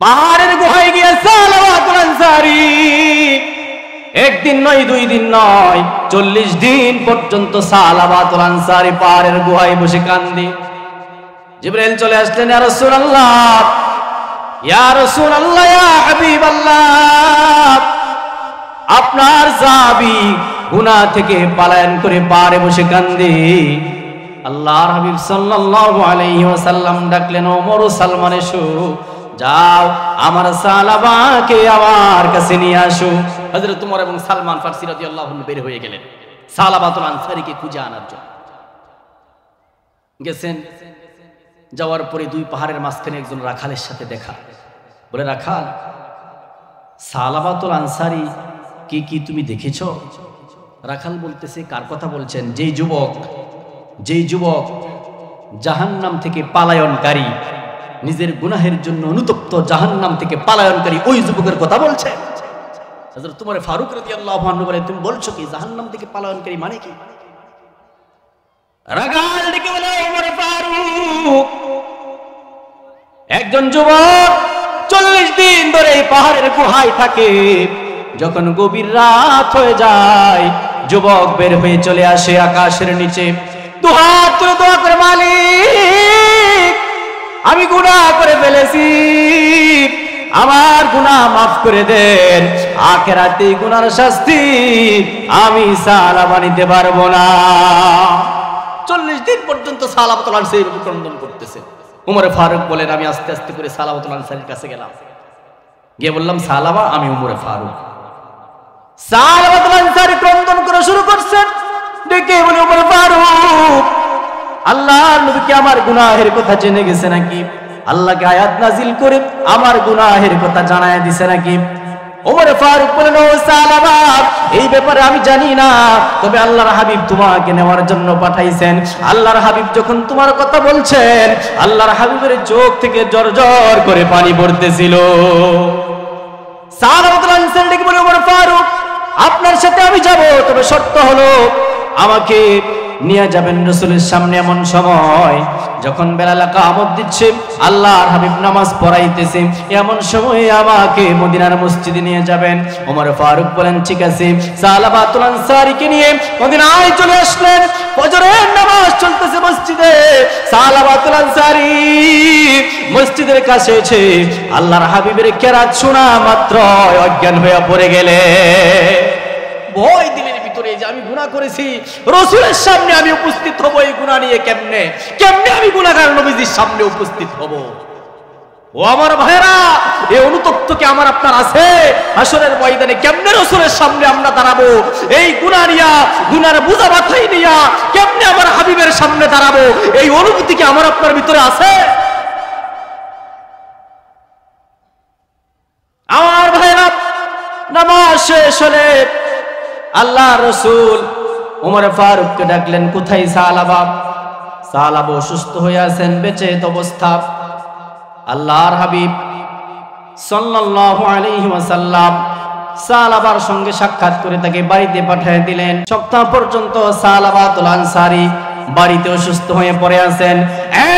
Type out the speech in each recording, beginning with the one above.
পাহাড়ের গুহায় গিয়ে সালাবাতুল আনসারী একদিন নয়, 2 দিন নয়, 40 দিন পর্যন্ত সালাবাতুল আনসারী পাহাড়ের গুহায় বসে কান্দে। জিবরাইল চলে আসলেন, ইয়া রাসূলুল্লাহ, ইয়া রাসূলুল্লাহ, ইয়া হাবিবাল্লাহ, আপনার সাহাবী গুনাহ থেকে পলায়ন করে পাহাড়ে বসে কান্দে। আল্লাহর হাবিব সাল্লাল্লাহু আলাইহি ওয়াসাল্লাম ডাকলেন, ওমর ও সালমান এসো, যাও আমার সালাবাকে আমার কাছে নিয়ে আসো। হযরত ওমর এবং সালমান ফারসি রাদিয়াল্লাহু আনহু বের হয়ে গেলেন সালাবাতুল আনসারীকে খুঁজে আনার জন্য। গেছেন, যাওয়ার পরে 2 পাহাড়ের মাঝখানে একজন রাখালের সাথে দেখা। বলে, রাখাল, সালাবাতুল আনসারী কি তুমি দেখেছো? রাখাল বলতেছে, কার কথা বলছেন? যেই যুবক জাহান্নাম থেকে পালায়নকারী, নিজের গুনাহের জন্য অনুতপ্ত জাহান্নাম থেকে পালায়নকারী ওই যুবকের কথা বলছে। হযরত ওমর ফারুক রাদিয়াল্লাহু আনহু বলে, তুমি বলছো কি জাহান্নাম থেকে পালায়নকারী মানে কি? রাখাল ডেকে বলে, ওমর ফারুক, একজন যুবক 40 দিন ধরে এই পাহাড়ের গুহায় থাকে। যখন গভীর রাত হয়ে যায়, যুবক বের হয়ে চলে আসে আকাশের নিচে, দুহাত তুলে দোয়া করে, মালিক, আমি গুনাহ করে ফেলেছি, আমার গুনাহ মাফ করে দেন, আখিরাতে গুনার শাস্তি আমি সালাবা নিতে পারবো না। 40 দিন পর্যন্ত সালাবাতুল আনসারী ক্রন্দন করতেছে। ওমর ফারুক বলেন, আমি আস্তে আস্তে করে সালাবাতুল আনসারীর কাছে গেলাম, গিয়ে বললাম, সালাবা, আমি ওমর ফারুক। সালাবাতুল আনসারী ক্রন্দন করা শুরু করছেন, ডেকে বলে, ওমর ফারুক, আল্লাহর নবী কি আমার গুনাহের কথা জেনে গেছে নাকি? আল্লাহকে আয়াত নাজিল করে আমার গুনাহের কথা জানায় দিছে নাকি? ওমর ফারুক বলেন, ও সালাবা, এই ব্যাপারে আমি জানি না, তবে আল্লাহর হাবিব তোমাকে নেওয়ার জন্য পাঠাইছেন। আল্লাহর হাবিব যখন তোমার কথা বলছেন, আল্লাহর হাবিবের চোখ থেকে জর্জর করে পানি পড়তেছিল। সালাবাতুল আনসারী ডেকে বলে, ওমর ফারুক, আপনার সাথে আমি যাব, তবে শর্ত হলো আমাকে নিয়ে যাবেন রাসূলের সামনে এমন সময় যখন বেলাল ইকামত দিচ্ছে, আল্লাহর হাবিব নামাজ পড়াইতেছে, এমন সময় আমাকে মদিনার মসজিদে নিয়ে যাবেন। ওমর ফারুক বলেন, ঠিক আছে। সালাবাতুল আনসারীকে নিয়ে মদিনায় চলে আসলেন। ফজরের নামাজ চলতেছে মসজিদে। সালাবাতুল আনসারী মসজিদের কাছে এসে আল্লাহর হাবিবের কেরাত শোনা মাত্র অজ্ঞান হয়ে পড়ে গেলে। ভয় দিলের ভিতরে যে আমি গুনাহ করেছি, রাসূলের সামনে আমি উপস্থিত হব, এই গুনাহ নিয়ে কেমনে আমি গুনাহগার নবীজির সামনে উপস্থিত হব? ও আমার ভাইরা, এই অনুতপ্ত কি আমার আপনার আছে? হাসরের ময়দানে কেমনে রাসূলের সামনে আমরা দাঁড়াবো? এই গুনাহ নিয়া, গুনার বোঝা মাথায় নিয়া কেমনে আমার হাবিবের সামনে দাঁড়াবো? এই অনুভূতি কি আমার আপনার ভিতরে আছে? আমার ভাইরা, নামাজ শেষ হলে আল্লাহর রাসূল ওমর ফারুককে ডাকলেন, কোথায় সালাবা? সালাবা অসুস্থ হয়ে আছেন, বেঁচে অবস্থা। আল্লাহর হাবিব সাল্লাল্লাহু আলাইহি ওয়াসাল্লাম সালাবার সঙ্গে সাক্ষাৎ করে তাকে বাড়িতে পাঠিয়ে দিলেন। সপ্তাহ পর্যন্ত সালাবাতুল আনসারী বাড়িতে অসুস্থ হয়ে পড়ে আছেন।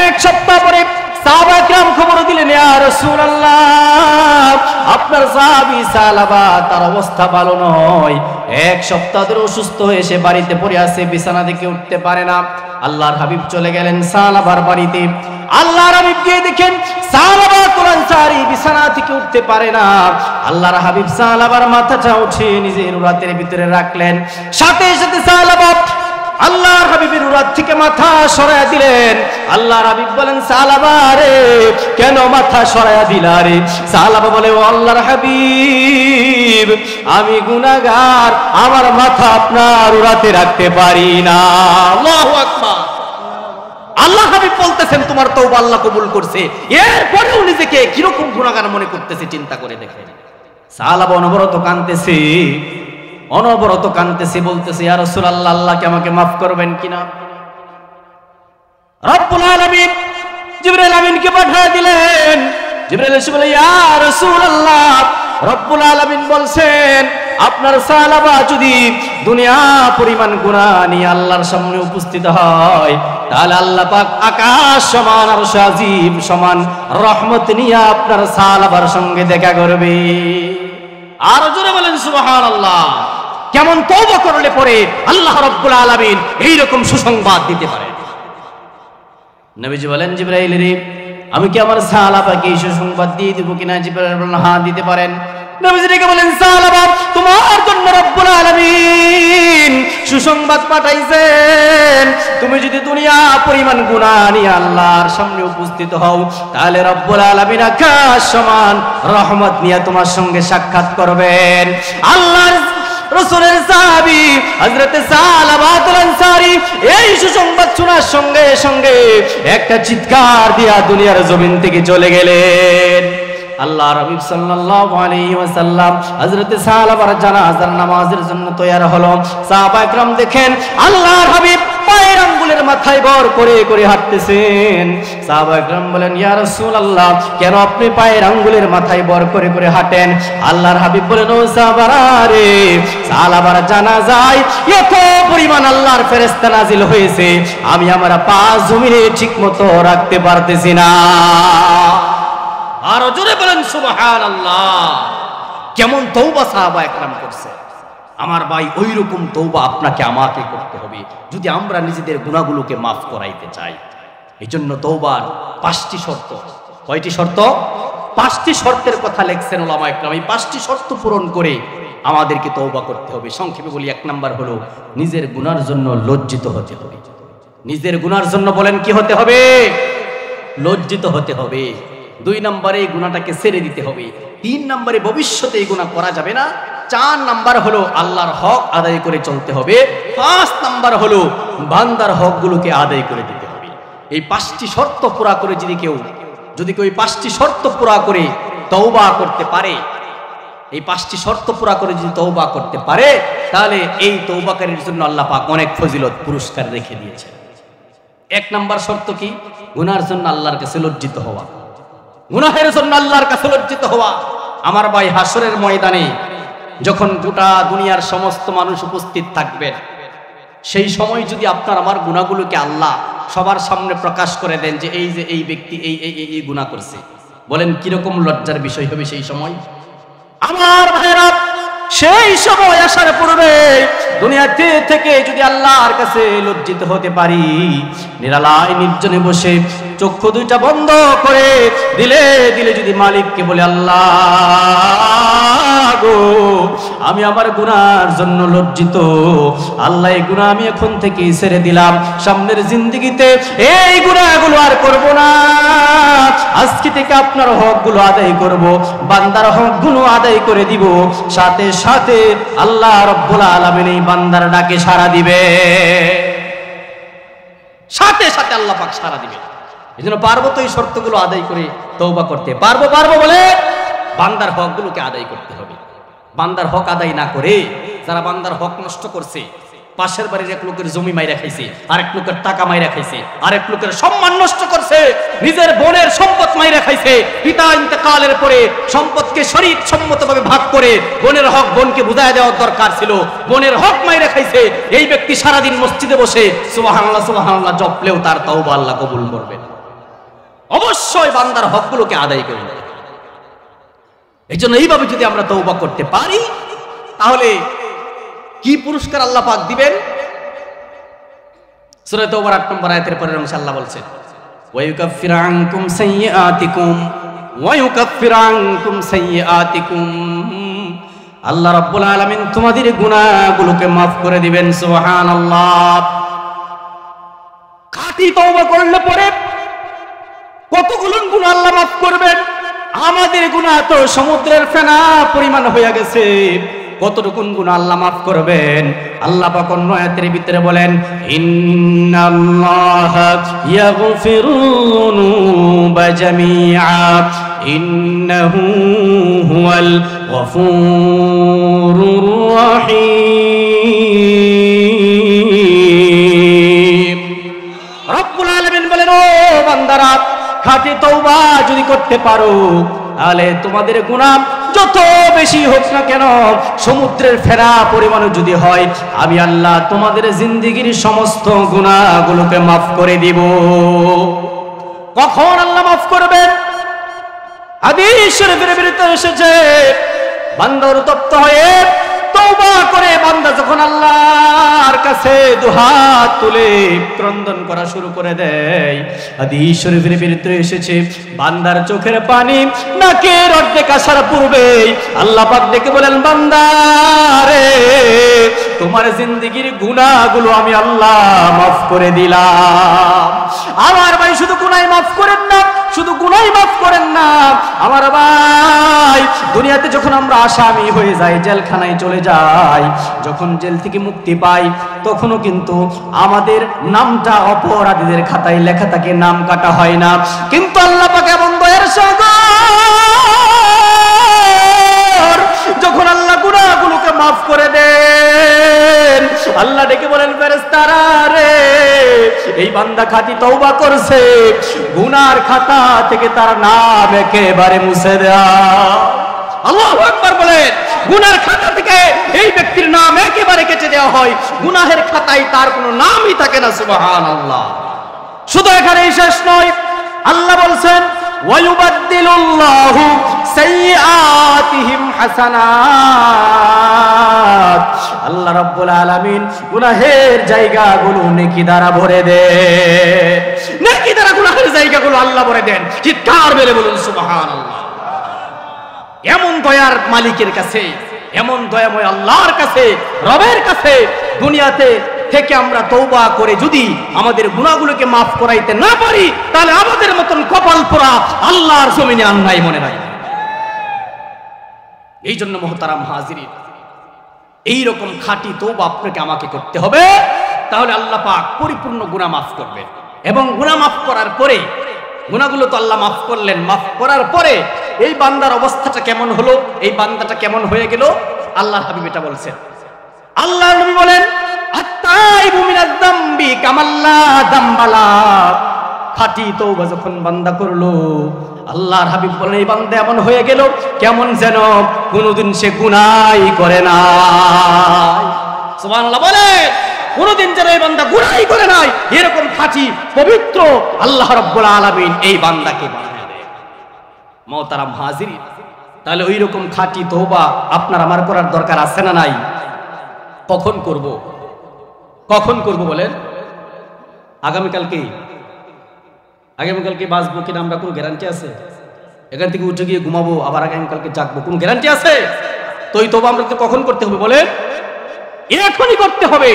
1 সপ্তাহ পরে সাহাবা কিরাম খবর দিলেন, ইয়া রাসূলুল্লাহ, আপনার সাহাবী সালাবা, তার অবস্থা ভালো নয়, 1 সপ্তাহ ধরে অসুস্থ হয়ে সে বাড়িতে পড়ে আছে, বিছানা থেকে উঠতে পারে না। আল্লাহর হাবিব চলে গেলেন সালাবার বাড়িতে। আল্লাহর হাবিব গিয়ে দেখেন সালাবাতুল আনসারী বিছানা থেকে উঠতে পারে না। আল্লাহর হাবিব সালাবার মাথাটা উঠিয়ে নিজের উরাতের ভিতরে রাখলেন। সাথে সাথে সালাবা আল্লাহর হাবিবের উরাত থেকে মাথা সরায়া দিলেন। আল্লাহর হাবিব বলেন, সালাবা রে, কেন মাথা সরায়া দিলা রে? সালাবা বলে, ও আল্লাহর হাবিব, আমি গুনাহগার, আমার মাথা আপনার উরাতে রাখতে পারি না। আল্লাহু আকবার। আল্লাহ হাবিব বলতেছেন, তোমার তওবা আল্লাহ কবুল করছে, এরপরেও নিজেকে কিরকম গুনাহগার মনে করতেছে চিন্তা করে দেখেন। সালাবা অনবরত কাঁদতেছে, বলতেছে, ইয়া রাসূলুল্লাহ, আল্লাহকে আমাকে মাফ করবেন কিনা? রব্বুল আলামিন জিবরাইল আমিনকে পাঠিয়ে দিলেন। জিবরাইল এসে বলে, ইয়া রাসূলুল্লাহ, রব্বুল আলামিন বলছেন আপনার সাহাবা যদি দুনিয়া পরিমাণ গুনাহ নিয়ে আল্লাহর সামনে উপস্থিত হয়, তাহলে আল্লাহ পাক আকাশ সমান আর আজিম সমান রহমত নিয়ে আপনার সাহাবার সঙ্গে দেখা করবে। আর জোরে বলেন সুবহানাল্লাহ। কেমন তওবা করলে পরে আল্লাহ রাব্বুল আলামিন এইরকম সুসংবাদ দিতে পারেন। নবীজি বলেন, জিবরাইল রে, আমি কি আমার সাহাবাকে এই সুসংবাদ দিয়ে দেব কিনা? জিবরাইল বলেন, হ্যাঁ দিতে পারেন। নবীজি ডেকে বলেন, সাহাবা, তোমার জন্য রব্বুল আলামিন সুসংবাদ পাঠাইছেন। তুমি যদি দুনিয়া পরিমাণ গুনাহ নিয়ে আল্লাহর সামনে উপস্থিত হও, তাহলে রব্বুল আলামিন আকাশ সমান রহমত নিয়ে তোমার সঙ্গে সাক্ষাৎ করবেন। আল্লাহর রাসূলের সাহাবী হযরত সালাবাতুল আনসারী এই সুসংবাদ শোনার সঙ্গে সঙ্গে একটা চিৎকার দিয়া দুনিয়ার জমিন থেকে চলে গেলেন। আল্লাহ রাসূল সাল্লাল্লাহু আলাইহি ওয়াসাল্লাম হযরত সালাবার জানাজার নামাজের জন্য তৈয়ার হলো। সাহাবা একরাম দেখেন আল্লাহর হাবিব পায়ের আঙ্গুলের মাথায় ভর করে করে হাঁটতেছেন। সাহাবা একরাম বলেন, ইয়া রাসূলুল্লাহ, কেন আপনি পায়ের আঙ্গুলের মাথায় ভর করে করে হাঁটেন? আল্লাহর হাবিব বলেন, ও সাহাবারা রে, সালাবার জানাজায় এত পরিমাণ আল্লাহর ফেরেশতা নাজিল হয়েছে, আমি আমার পা জমিনে ঠিকমতো রাখতে পারতেছি না। আর জোরে বলেন সুবহানাল্লাহ। কেমন তওবা সাহাবা একরাম করছে। আমার ভাই, ওই রকম তওবা আপনাকে আমাকে করতে হবে যদি আমরা নিজেদের গুনাহগুলোকে মাফ করাইতে চাই। এই জন্য তওবার 5টি শর্ত। কয়টি শর্ত? 5টি শর্তের কথা লিখছেন উলামা একরাম। এই 5টি শর্ত পূরণ করে আমাদেরকে তওবা করতে হবে। সংক্ষেপে বলি, 1 নাম্বার হলো নিজের গুনার জন্য লজ্জিত হতে হবে। নিজের গুনার জন্য বলেন কি হতে হবে? লজ্জিত হতে হবে। 2 নম্বরে এই গুনাহটাকে ছেড়ে দিতে হবে। 3 নম্বরে ভবিষ্যতে এই গুনাহ করা যাবে না। 4 নাম্বার হলো আল্লাহর হক আদায় করে চলতে হবে। 5 নাম্বার হলো বান্দার হকগুলোকে আদায় করে দিতে হবে। এই 5টি শর্ত পুরা করে যদি কেউ এই 5টি শর্ত পুরা করে তওবা করতে পারে, এই 5টি শর্ত পুরা করে যদি তওবা করতে পারে, তাহলে এই তওবাকারীর জন্য আল্লাহ পাক অনেক ফজিলত পুরস্কার রেখে দিয়েছেন। 1 নাম্বার শর্ত কি? গুনার জন্য আল্লাহর কাছে লজ্জিত হওয়া। গুনাহের জন্য আল্লাহর কাছে লজ্জিত হওয়া। আমার ভাই, হাসরের ময়দানে যখন গোটা দুনিয়ার সমস্ত মানুষ উপস্থিত থাকবেন, সেই সময় যদি আপনার আমার গুনাহগুলোকে আল্লাহ সবার সামনে প্রকাশ করে দেন যে এই ব্যক্তি এই গুনাহ করছে, বলেন কিরকম লজ্জার বিষয় হবে সেই সময়? আমার ভাইরা, সেই সময় আসার পূর্বে দুনিয়াতে থেকে যদি আল্লাহর কাছে লজ্জিত হতে পারি, নিরালায় নির্জনে বসে চক্ষু 2টা বন্ধ করে দিলে যদি মালিককে বলে, আল্লাহ গো, আমি আমার গুনার জন্য লজ্জিত, আল্লাহ এই গুনাহ আমি এখন থেকে ছেড়ে দিলাম, সামনের জিন্দেগিতে এই গুনাহগুলো আর করব না, আজকে থেকে আপনার হকগুলো আদায় করব, বান্দার হকগুলো আদায় করে দিব, সাথে সাথে আল্লাহ রাব্বুল আলামিন এই বান্দার ডাকে সাড়া দিবে। সাথে সাথে আল্লাহ পাক সাড়া দিবে। এজন্য পারবো তো এই শর্তগুলো আদায় করে তওবা করতে পারবো বলে বান্দার হকগুলোকে আদায় করতে হবে। বান্দার হক আদায় না করে যারা বান্দার হক নষ্ট করছে, পাশের বাড়ির এক লোকের জমি মাইরা খাইছে, আরেক লোকের টাকা মাইরা খাইছে, আরেক লোকের সম্মান নষ্ট করছে, নিজের বোনের সম্পদ মাইরা খাইছে, পিতা ইন্তেকালের পরে সম্পদকে শরীয়ত সম্মতভাবে ভাগ করে বোনের হক বোনকে বুঝায় দেওয়ার দরকার ছিল, বোনের হক মাইরা খাইছে। এই ব্যক্তি সারাদিন মসজিদে বসে সুবহানাল্লাহ সুবহানাল্লাহ জপলেও তার তওবা আল্লাহ কবুল করবে না। অবশ্যই বান্দার হকগুলোকে আদায় করে নিতে হবে। এই জন্য এইভাবে যদি আমরা তওবা করতে পারি, তাহলে কি পুরস্কার আল্লাহ পাক দিবেন? সূরা তাওবার 8 নম্বর আয়াতের পরের অংশে আল্লাহ বলছেন, ওয়া ইউকাফিরু আনকুম সাইয়্যাতিকুম ওয়া ইউকাফিরু আনকুম সাইয়্যাতিকুম, আল্লাহ রাব্বুল আলামিন তোমাদের গুনাহগুলোকে maaf করে দিবেন। সুবহানাল্লাহ। খাঁটি তওবা করলে পরে কতগুলো গুনাহ আল্লাহ maaf করবেন। আমাদের গুনাহ তো সমুদ্রের ফেনা পরিমাণ হয়ে গেছে, কতটুকু গুনাহ আল্লাহ maaf করবেন। আল্লাহ পাক অন্য আয়াতের ভিতরে বলেন, ইন্নাল্লাহা ইয়াগফিরুযুনুবা জামিআ ইন্নাহু হুয়াল গফুরুর রহিম। রব্বুল আলামিন বলেন, ও বান্দারা, খাঁটি তওবা যদি করতে পারো, তাহলে তোমাদের গুনাহ যত বেশি হোক না কেন, সমুদ্রের ফেরা পরিমাণ যদি হয়, আমি আল্লাহ তোমাদের জিন্দেগির সমস্ত গুনাহগুলোকে মাফ করে দিব। কখন আল্লাহ মাফ করবেন? হাদিস শরীফের ভিতরে এসেছে, বান্দা অনুতপ্ত হয়ে তওবা করে বান্দা যখন আল্লাহর কাছে দুহাত তুলে ক্রন্দন করা শুরু করে দেয়, হাদিস শরীফের ভিতরে এসেছে, বান্দার চোখের পানি নাকের অর্ধেক আসার পূর্বেই আল্লাহ পাক ডেকে বলেন, বান্দা রে, তোমার জিন্দেগির গুনাহগুলো আমি আল্লাহ মাফ করে দিলাম। আমার ভাই শুধু গুনাহ মাফ করেন না, শুধু গুনাহ মাফ করেন না আমার ভাই, দুনিয়াতে যখন আমরা আসামি হয়ে যাই, জেলখানায় চলে যাই, যখন জেল থেকে মুক্তি পাই, তখনও কিন্তু আমাদের নামটা অপরাধীদের খাতায় লেখা থাকে, নাম কাটা হয় না। কিন্তু আল্লাহ পাক এমন দয়ার সাগর, যখন আল্লাহ গুনাহগুলোকে মাফ করে দেন, আল্লাহ ডেকে বলেন, ফেরেশতারা রে, এই বান্দা খাঁটি তওবা করছে, গুনার খাতা থেকে তার নাম একেবারে মুছে দাও। আল্লাহু আকবার বলেন। গুনার খাতা থেকে এই ব্যক্তির নাম একেবারে কেটে দেওয়া হয়, গুনাহের খাতায় তার কোনো নামই থাকে না। সুবহানাল্লাহ। শুধু এখানেই শেষ নয়, আল্লাহ বলছেন, ওয়ায়ুবাদদিলুল্লাহু সাইয়্যাতিহিম হাসানাত। আল্লাহ রাব্বুল আলামিন গুনাহের জায়গাগুলো নেকি দ্বারা ভরে দেন, নেকি দ্বারা গুনাহের জায়গাগুলো আল্লাহ ভরে দেন। চিৎকার মেরে বলুন সুবহানাল্লাহ। এমন দয়ার মালিকের কাছে, এমন দয়াময় আল্লাহর কাছে, রবের কাছে দুনিয়াতে থেকে আমরা তওবা করে যদি আমাদের গুনাহগুলোকে মাফ করাইতে না পারি, তাহলে আমাদের মতন কপাল পোড়া আল্লাহর জমিনে আর নাই, মনে রাখবেন। এই জন্য মুহতারাম হাজিরিন, এইরকম খাঁটি তওবা আপনাকে আমাকে করতে হবে, তাহলে আল্লাহ পাক পরিপূর্ণ গুনাহ মাফ করবেন। এবং গুনাহ মাফ করার পরে, গুনাহগুলো তো আল্লাহ মাফ করলেন, মাফ করার পরে এই বান্দার অবস্থাটা কেমন হলো, এই বান্দাটা কেমন হয়ে গেল, আল্লাহর হাবিব এটা বলছেন। আল্লাহর নবী বলেন, আত-তাইবু মিনাজ যামবি কামাল্লা যামবালা। খাঁটি তওবা যখন বান্দা করলো, আল্লাহর হাবিব বলেন, এই বান্দা এমন হয়ে গেল কেমন যেন কোনোদিন সে গুনাহই করে না। সুবহানাল্লাহ বলেন। কোনোদিন যেন এই বান্দা গুনাহই করে নাই, এরকম খাঁটি পবিত্র আল্লাহ রাব্বুল আলামিন এই বান্দাকে বানিয়ে দেন। মুহতারাম হাজিরিন, তাহলে ওই রকম খাঁটি তওবা আপনার আমার করার দরকার আছে না নাই? কখন করব? কখন করব বলেন? আগামীকালকে? আগামীকালকে বাঁচবো কিনা আমরা কোনো গ্যারান্টি আছে? এখান থেকে উঠে গিয়ে ঘুমাবো, আবার আগামীকালকে জাগবো, কোনো গ্যারান্টি আছে? তো এই তওবা আমরা কখন করতে হবে বলেন? এখনই করতে হবে।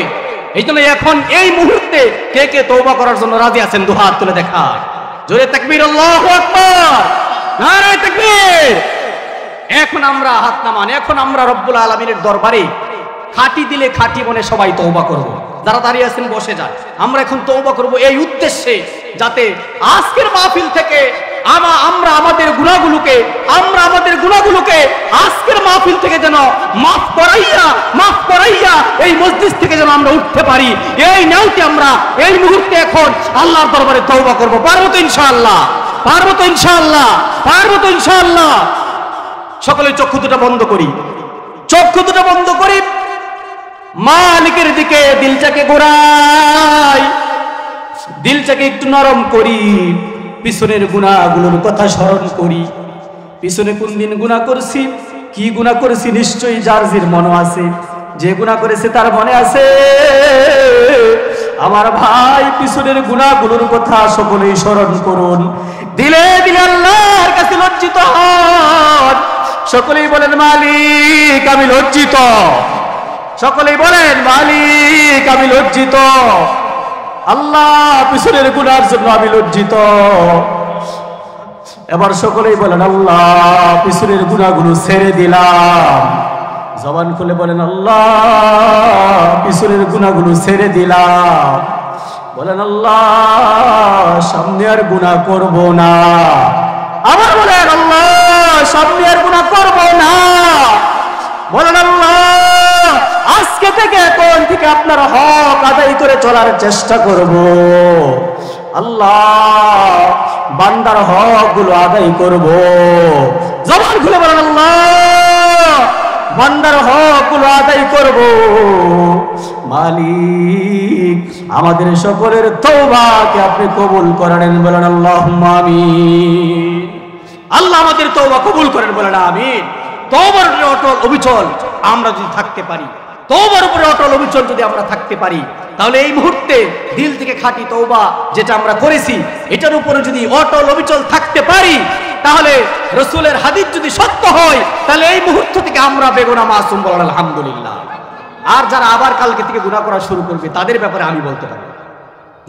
এই জন্য এখন এই মুহূর্তে কে কে তওবা করার জন্য রাজি আছেন? দু হাত তুলে দেখা। জোরে তাকবীর, আল্লাহু আকবার, নারে তাকবীর। এখন আমরা হাত নামান, এখন আমরা রব্বুল আলামিনের দরবারে খাঁটি দিলে খাঁটি মনে সবাই তওবা করব। যারা দাঁড়িয়ে আছেন বসে যান। আমরা এখন তওবা করব এই উদ্দেশ্যে, যাতে আজকের মাহফিল থেকে আমরা আমাদের গুনাহগুলোকে আজকের মাহফিল থেকে যেন মাফ করাইয়া এই মসজিদ থেকে যেন আমরা উঠতে পারি। এই নিয়তে আমরা এই মুহূর্তে এখন আল্লাহর দরবারে তওবা করব। পারবো তো ইনশাআল্লাহ? পারবো তো ইনশাআল্লাহ? পারবো তো ইনশাআল্লাহ? সকলে চক্ষু দুটো বন্ধ করি, চক্ষু দুটো বন্ধ করি, মালিকের দিকে দিলটাকে ঘোরাই, দিলটাকে একটু নরম করি, পিছনের গুনাহগুলোর কথা স্মরণ করি। পিছনে কোন দিন গুনাহ করছি, কি গুনাহ করেছি, নিশ্চয়ই যার যার মনে আছে। যে গুনাহ করেছে তার মনে আছে। আমার ভাই, পিছনের গুনাহগুলোর কথা সকলেই স্মরণ করুন। দিলে দিলে আল্লাহর কাছে লজ্জিত হন। সকলেই বলেন, মালিক আমি লজ্জিত। সকলেই বলেন, মালিক আমি লজ্জিত। আল্লাহ, পিছনের গুনার জন্য আমি লজ্জিত। এবার সকলেই বলেন, আল্লাহ পিছনের গুনাহগুলো ছেড়ে দিলাম। জবান খুলে বলেন, আল্লাহ পিছনের গুনাহগুলো ছেড়ে দিলাম। বলেন, আল্লাহ সামনে আর গুনাহ করব না। আবার বলেন, আল্লাহ সামনে আর গুনাহ করব না। বলেন, আল্লাহ আজকে থেকে এখন থেকে আপনার হক আদায় করে চলার চেষ্টা করব। আল্লাহ বান্দার হক গুলো আদায় করব। জবান খুলে বলেন, আল্লাহ বান্দার হকগুলো আদায় করব। মালিক আমাদের সকলের তওবাকে আপনি কবুল করেন, বলেন আল্লাহুম্মা আমিন। আল্লাহ আমাদের তওবা কবুল করেন, বলেন আমিন। তওবার উপরে অটল অবিচল আমরা যদি থাকতে পারি, তওবার উপরে অটল অবিচল যদি আমরা থাকতে পারি, তাহলে এই মুহূর্তে দিল থেকে খাঁটি তওবা যেটা আমরা করেছি এটার উপরে যদি অটল অবিচল থাকতে পারি, তাহলে রাসূলের হাদিস যদি সত্য হয়, তাহলে এই মুহূর্ত থেকে আমরা বেগুনাহ মাসুম, বলেন আলহামদুলিল্লাহ। আর যারা আবার কালকে থেকে গুনাহ করা শুরু করবে তাদের ব্যাপারে আমি বলতে পারি,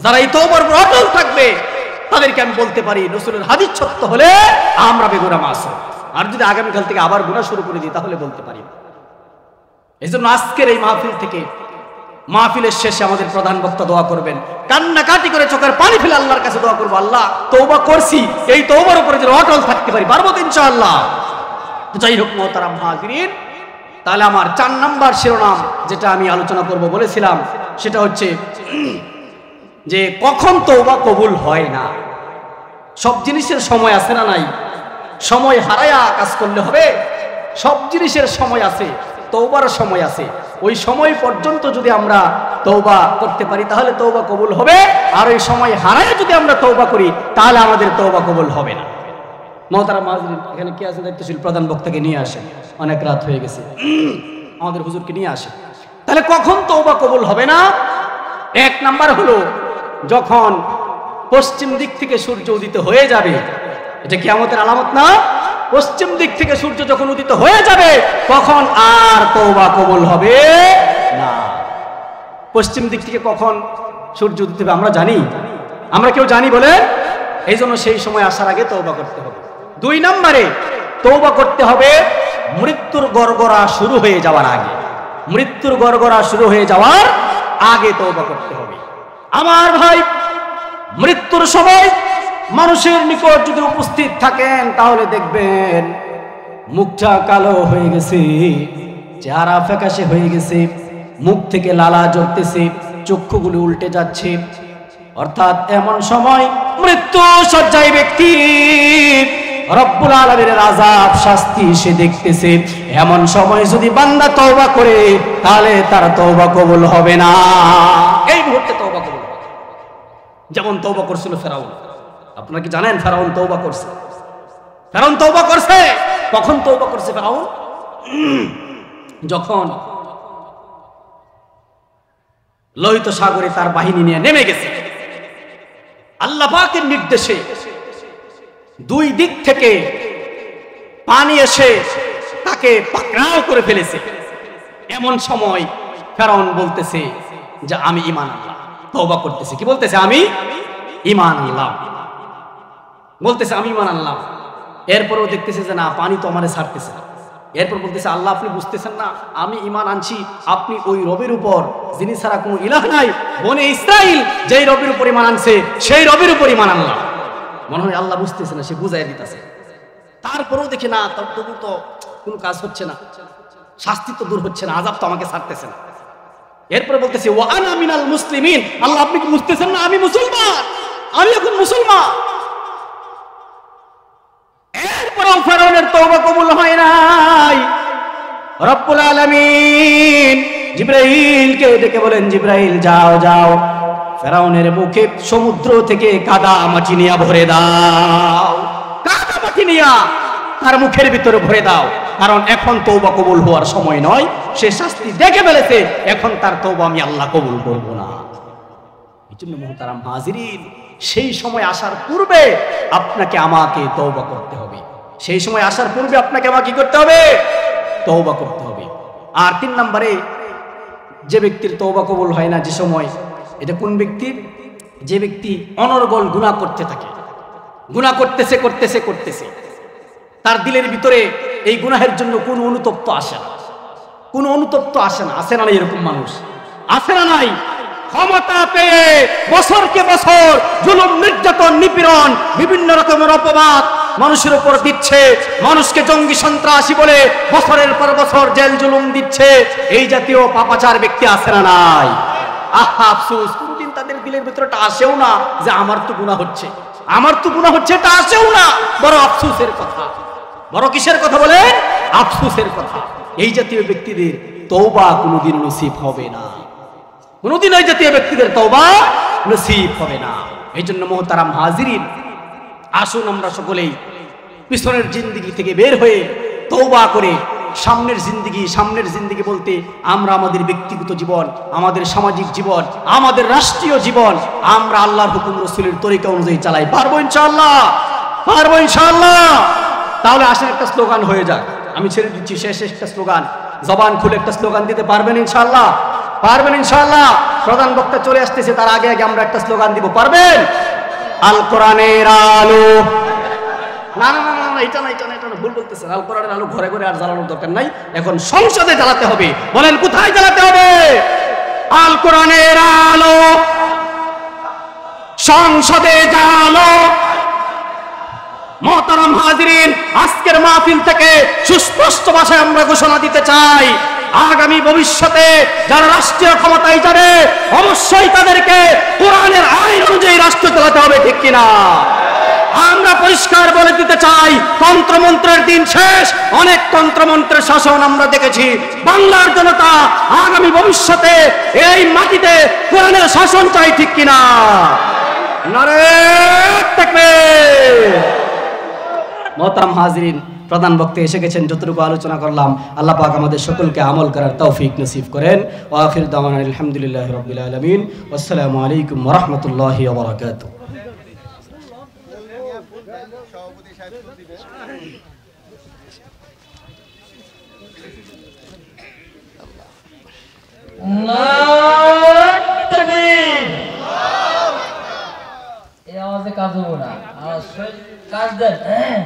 যারা এই তওবার উপর অটল থাকবে তাদেরকে আমি বলতে পারি রাসূলের হাদিস সত্য হলে আমরা বেগুনাহ মাসুম। আর যদি আগামীকাল থেকে আবার গুনাহ শুরু করে দিই তাহলে বলতে পারি। এজন্য আজকের এই মাহফিল থেকে, মাহফিলের শেষে আমাদের প্রধান বক্তা দোয়া করবেন, কান্নাকাটি করে চোখের পানি ফেলে আল্লাহর কাছে দোয়া করবো, আল্লাহ তওবা করছি, এই তওবার উপরে যেন অটল থাকতে পারি, পারবো তো ইনশাআল্লাহ। যাই হোক মুহতারাম হাজিরিন, তাহলে আমার 4 নাম্বার শিরোনাম যেটা আমি আলোচনা করব বলেছিলাম সেটা হচ্ছে যে কখন তওবা কবুল হয় না। সব জিনিসের সময় আছে না নাই? সময় হারায়া কাজ করলে হবে? সব জিনিসের সময় আছে, তওবার সময় আছে। ওই সময় পর্যন্ত যদি আমরা তওবা করতে পারি তাহলে তওবা কবুল হবে, আর ওই সময় হারায় যদি আমরা তওবা করি তাহলে আমাদের তওবা কবুল হবে না। মুহতারাম হাজিরিন, এখানে কে আছেন দায়িত্বশীল প্রধান বক্তাকে নিয়ে আসেন, অনেক রাত হয়ে গেছে, আমাদের হুজুরকে নিয়ে আসেন। তাহলে কখন তওবা কবুল হবে না? 1 নাম্বার হলো যখন পশ্চিম দিক থেকে সূর্য উদিত হয়ে যাবে। এটা কিয়ামতের আলামত না? পশ্চিম দিক থেকে সূর্য যখন উদিত হয়ে যাবে তখন আর তওবা কবুল হবে না। পশ্চিম দিক থেকে কখন সূর্য উদিত হবে আমরা জানি? আমরা কেউ জানি বলে? এই জন্য সেই সময় আসার আগে তওবা করতে হবে। 2 নম্বরে তওবা করতে হবে মৃত্যুর গড়গড়া শুরু হয়ে যাওয়ার আগে। মৃত্যুর গড়গড়া শুরু হয়ে যাওয়ার আগে তওবা করতে হবে। আমার ভাই, মৃত্যুর সময় মানুষের নিকট যদি উপস্থিত থাকেন তাহলে দেখবেন মুখটা কালো হয়ে গেছে, চেহারা ফ্যাকাশে হয়ে গেছে, মুখ থেকে লালা ঝরতেছে, চক্ষুগুলো উল্টে যাচ্ছে। অর্থাৎ এমন সময় মৃত্যু শয্যায় ব্যক্তি রব্বুল আলামিনের আযাব শাস্তি সে দেখতেছে। এমন সময় যদি বান্দা তওবা করে তাহলে তার তওবা কবুল হবে না। এই মুহূর্তে তওবা কবুল হবে, যেমন তওবা করছিল ফেরাউন। আপনারা কি জানেন ফেরাউন তওবা করছে? ফেরাউন তওবা করছে। কখন তওবা করছে ফেরাউন? যখন লোহিত সাগরে তার বাহিনী নিয়ে নেমে গেছে। আল্লাহ পাকের নির্দেশে 2 দিক থেকে পানি এসে তাকে পাকড়াও করে ফেলেছে। এমন সময় ফেরাউন বলতেছে যে আমি ঈমান আনলাম, তওবা করতেছে। কি বলতেছে? আমি ঈমান আনলাম, বলতেছে আমি ঈমান আনলাম। এরপরও দেখতেছে যে না, পানি তো আমারে ছাড়তেছে না। এরপর বলতেছে আল্লাহ আপনি বুঝতেছেন না আমি ঈমান আনছি, আপনি ওই রবের উপর যিনি ছাড়া কোনো ইলাহ নাই, বনে ইসরাইল যেই রবের উপর ঈমান আনছে সেই রবের উপর ঈমান আনলাম। মনে হয় আল্লাহ বুঝতেছে না, সে বুঝাই দিতেছে। তারপরেও দেখে না, তবু তো কোনো কাজ হচ্ছে না, শাস্তি তো দূর হচ্ছে না, আযাব তো আমাকে ছাড়তেছে না। এরপরে বলতেছে ওয়া আনা মিনাল মুসলিমিন, আল্লাহ আপনি কি বুঝতেছেন না আমি মুসলমান, আমি এখন মুসলমান। এরপরেও ফেরাউনের তওবা কবুল হয় নাই। রব্বুল আলামিন জিবরাইলকে ডেকে বলেন, জিবরাইল যাও যাও ফেরাউনের মুখে সমুদ্র থেকে কাদা মাটি নিয়ে ভরে দাও, কাদা মাটি নিয়ে তার মুখের ভিতরে ভরে দাও, কারণ এখন তওবা কবুল হওয়ার সময় নয়, সে শাস্তি দেখে ফেলেছে, এখন তার তওবা আমি আল্লাহ কবুল করব না। এই জন্য মুহতারাম হাজিরিন, সেই সময় আসার পূর্বে আপনাকে আমাকে তওবা করতে হবে। সেই সময় আসার পূর্বে আপনাকে আমাকে কি করতে হবে? তওবা করতে হবে। আর 3 নম্বরে যে ব্যক্তির তওবা কবুল হয় না যে সময়, এটা কোন ব্যক্তি? যে ব্যক্তি অনর্গল গুনাহ করতে থাকে, গুনাহ করতেছে করতেছে করতেছে, তার দিলের ভিতরে এই গুনাহের জন্য কোনো অনুতপ্ত আসে না, কোনো অনুতপ্ত আসে না। আসে না এরকম মানুষ? আসে না নাই? ক্ষমতা পেয়ে বছরকে বছর জুলুম, নির্যাতন, নিপীড়ন, বিভিন্ন রকমের অপবাদ মানুষের উপর দিচ্ছে, মানুষকে জঙ্গি সন্ত্রাসী বলে বছরের পর বছর জেল জুলুম দিচ্ছে, এই জাতীয় পাপাচার ব্যক্তি আছে না নাই? আহা আফসোস, কোনদিন তাদের দিলের ভিতরটা আসেও না যে আমার তো গুনাহ হচ্ছে, আমার তো গুনাহ হচ্ছে, এটা আসেও না। বড় আফসোসের কথা। বড় কিসের কথা বলেন? আফসোসের কথা। এই জাতীয় ব্যক্তিদের তওবা কোনোদিন নসিব হবে না, কোনোদিন এই জাতীয় ব্যক্তিদের তওবা নসিব হবে না। এই জন্য মুহতারাম হাজিরিন, আসুন আমরা সকলেই পিছনের জিন্দেগি থেকে বের হয়ে তওবা করে সামনের জিন্দেগি বলতে আমরা আমাদের ব্যক্তিগত জীবন, আমাদের সামাজিক জীবন, আমাদের রাষ্ট্রীয় জীবন আমরা আল্লাহর হুকুম রাসূলের তরিকা অনুযায়ী চালাই। পারবো ইনশাআল্লাহ, পারবো ইনশাআল্লাহ। তাহলে আসেন একটা স্লোগান হয়ে যাক, আমি ছেড়ে দিচ্ছি শেষ একটা স্লোগান, জবান খুলে একটা স্লোগান দিতে পারবেন ইনশাআল্লাহ? পারবেন ইনশাআল্লাহ? প্রধান বক্তা চলে আসতেছে, তার আগে আগে আমরা একটা স্লোগান দিব, পারবেন? আল কোরআনের আলো, না না না না, এটা না এটা না, এটা না, ভুল বলতেছেন। আল কোরআনের আলো ঘরে ঘরে আর জ্বালানোর দরকার নাই, এখন সংসদে জ্বালাতে হবে। বলেন কোথায় জ্বালাতে হবে? আল কোরআনের আলো সংসদে জ্বালো। মুহতারাম হাজিরিন, আজকের মাহফিল থেকে সুস্পষ্ট ভাষায় আমরা ঘোষণা দিতে চাই, আগামী ভবিষ্যতে যারা রাষ্ট্রীয় ক্ষমতায় যাবে অবশ্যই তাদেরকে কোরআনের আইন অনুযায়ী রাষ্ট্র চালাতে হবে, ঠিক কিনা? আমরা পরিষ্কার বলে দিতে চাই, তন্ত্রমন্ত্রের দিন শেষ। অনেক তন্ত্রমন্ত্রের শাসন আমরা দেখেছি। বাংলার জনতা আগামী ভবিষ্যতে এই মাটিতে কোরআনের শাসন চাই, ঠিক কিনা? নারে তাকবীর। মুহতারাম হাজিরিন, প্রধান বক্তা এসে গেছেন, যতটুকু আলোচনা করলাম আল্লাহ পাক আমাদের সকলকে আমল করার তৌফিক নসিব করেন। ওয়া আখির দাওয়ানা আলহামদুলিল্লাহি রাব্বিল আলামিন। আসসালামু আলাইকুম ওয়া রাহমাতুল্লাহি ওয়া বারাকাতুহু। এই আওয়াজে কাজ হবো না, কাজ দেন।